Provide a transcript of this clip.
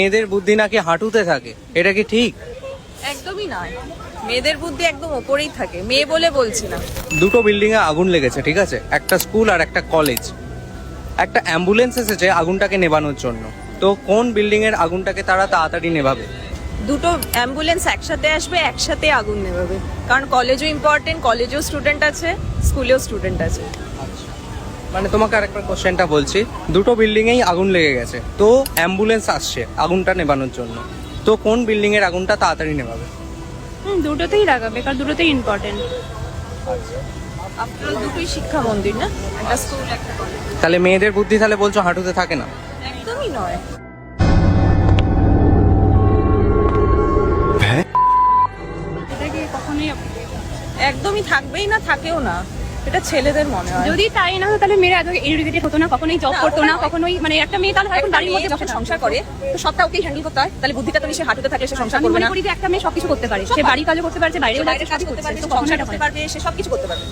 মেয়েদের বুদ্ধি নাকি হাঁটুতে থাকে, এটা কি ঠিক? একদমই নয়, মেয়েদের বুদ্ধি একদম ওপরেই থাকে, মেয়ে বলে বলছি না। দুটো বিল্ডিং এ আগুন লেগেছে, ঠিক আছে, একটা স্কুল আর একটা কলেজ। একটা অ্যাম্বুলেন্স এসেছে আগুনটাকে নেভানোর জন্য। তো কোন বিল্ডিং এর আগুনটাকে তারা তাড়াতাড়ি নেভাবে? দুটো অ্যাম্বুলেন্স একসাথে আসবে, একসাথে আগুন নেভাবে, কারণ কলেজও ইম্পর্টেন্ট, কলেজেও স্টুডেন্ট আছে, স্কুলেও স্টুডেন্ট আছে। মানে তোমাকে আরেকবার কোশ্চেনটা বলছি, দুটো বিল্ডিং এই আগুন লেগে গেছে, তো অ্যাম্বুলেন্স আসছে আগুনটা নেভানোর জন্য। তো কোন বিল্ডিং এর আগুনটা তাড়াতাড়ি নেভাবে? দুটোতেই লাগাবে, কারণ দুটোতেই ইম্পর্টেন্ট। আপনার দুটোই শিক্ষা মন্দির না, একটা স্কুল একটা কলেজ। তাহলে মেয়েদের বুদ্ধি তাহলে বলছো হাঁটুতে থাকে না? একদমই নয়। এটা কি কখনোই একদমই থাকবেই না, থাকেও না, এটা ছেলেদের মনে হয়। যদি তাই না হতো তাহলে মেয়েরা এত এডুকেটেড হতো না, কখনোই জব করতো না, কখনোই মানে একটা মেয়ে তাহলে এখন বাড়ির মধ্যে বসে সংসার করে, তো সবটা ওকেই হ্যান্ডেল করতে হয়, তাহলে বুদ্ধিটা তো নিশ্চয়ই হাঁটুতে থাকলে সে সংসার আমি করবে মনে না। করি যে একটা মেয়ে সবকিছু করতে পারে, সে বাড়ির কাজও করতে পারে, বাইরেও বাইরের কাজ করতে পারে, সে সংসার করতে পারবে, সে সবকিছু করতে পারবে।